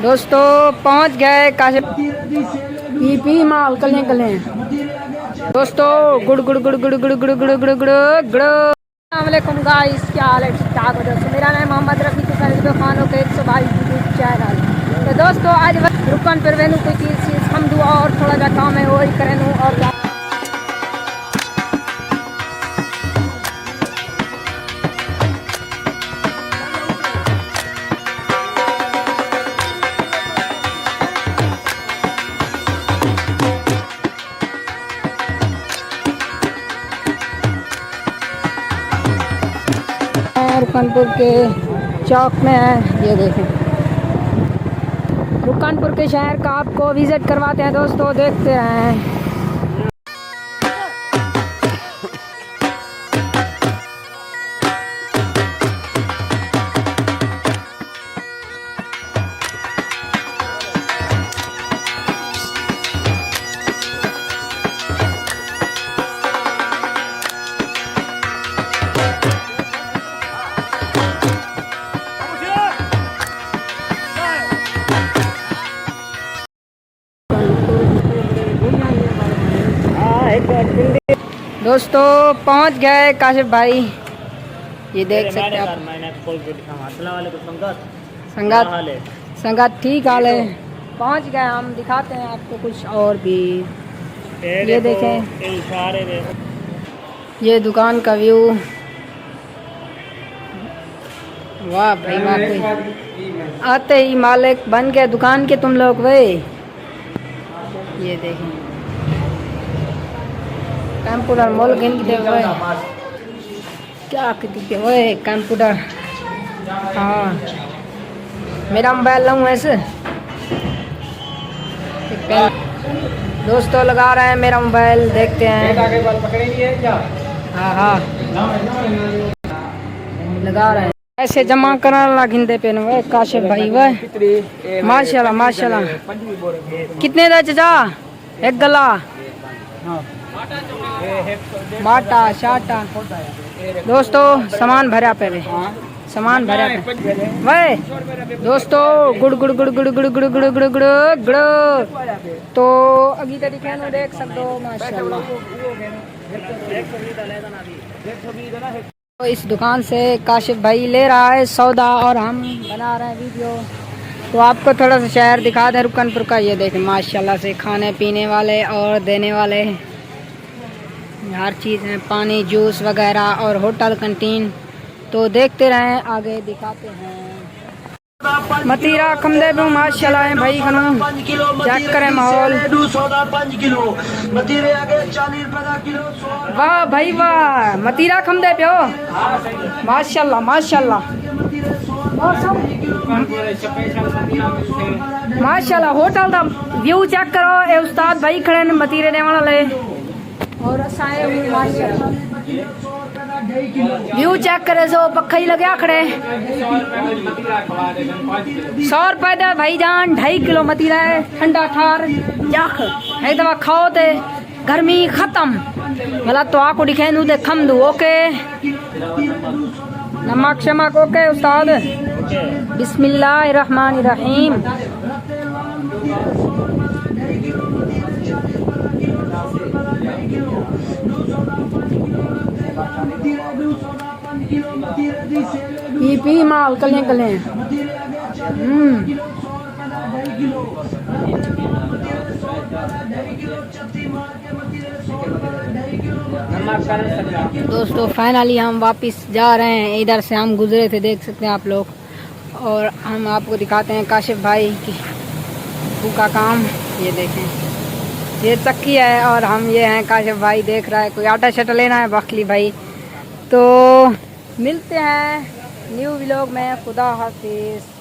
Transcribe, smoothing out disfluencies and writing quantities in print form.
दोस्तों पहुंच गए काशिफ पी माल कलें दोस्तों गुड़ गुड़ गुड़ गुड़ गुड़ गुड़ गुड़ गुड़ गुड़ गुड़। अस्सलामुअलैकुम गाइस, क्या हाल है? ठीक ठाक हो दोस्तों। मेरा नाम मोहम्मद रफ़ी खानों के 122 यूट्यूब चैनल। तो दोस्तों आज रुकन पर वेनू कोई चीज़ हम दू और थोड़ा सा काम है वही करें और रुकनपुर के चौक में है। ये देखें रुकनपुर के शहर का आपको विजिट करवाते हैं दोस्तों, देखते हैं। दोस्तों पहुंच गए काशिफ भाई, ये देख सकते हैं आप। संगत ठीक हाल है। पहुंच गए हम, दिखाते हैं आपको कुछ और भी। ये देखें, ये दुकान का व्यू। वाह भाई वाह, आते ही मालिक बन गए दुकान के तुम लोग वे। ये देखें कंप्यूटर मॉल गिनते हुए क्या कहते हुए कंप्यूटर। हाँ मेरा मोबाइल लूँ ऐसे दोस्तों लगा रहे हैं मेरा मोबाइल, देखते हैं। हाँ हाँ लगा रहे हैं ऐसे जमा करना गिनते पे वे काशिफ भाई वह। माशाल्लाह माशाल्लाह। कितने दा चाचा एक गला माटा शाटा? दोस्तों सामान भरा पे सामान भरा पे वे दोस्तों गुड़ गुड़ गुड़ गुड़ गुड़ गुड़ गुड़ गुड़ गुड़ गुड़। तो अगी तरीके से देख सकते हो माशाल्लाह। तो इस दुकान से काशिफ भाई ले रहा है सौदा और हम बना रहे हैं वीडियो। तो आपको थोड़ा सा शहर दिखा दें रुकनपुर का। ये देखें माशाल्लाह से खाने पीने वाले और देने वाले हर चीज़ है, पानी जूस वगैरह और होटल कैंटीन। तो देखते रहें, आगे दिखाते हैं। मतीरा खमदे भी माशाल्लाह है भाई खनू, चेक करें माहौल। वाह भाई वाह, मतीरा खमदे पे हो माशाल्लाह माशाल्लाह माशाल्लाह। होटल का व्यू चेक करो, ए उस्ताद भाई खड़े ने मतीरे ने वाले और व्यू चेक करे सो पक्का ही लगे खड़े। 100 रुपए दे भाई जान, 2.5 किलो मतीरा है, ठंडा ठार जाख एक दफा खाओ ते गर्मी खत्म। भला तो आपको दिखे नू दे खम दू। ओके नमक शमक ओके उस्ताद। बिस्मिल्लाहिर्रहमानिर्रहीम। पी माल कलें दोस्तों फाइनली हम वापस जा रहे हैं। इधर से हम गुजरे थे, देख सकते हैं आप लोग। और हम आपको दिखाते हैं काशिफ भाई की का काम। ये देखें ये चक्की है और हम ये हैं काशिफ भाई देख रहा है कोई आटा शटा लेना है बखली भाई। तो मिलते हैं न्यू व्लॉग में। खुदा हाफिज़।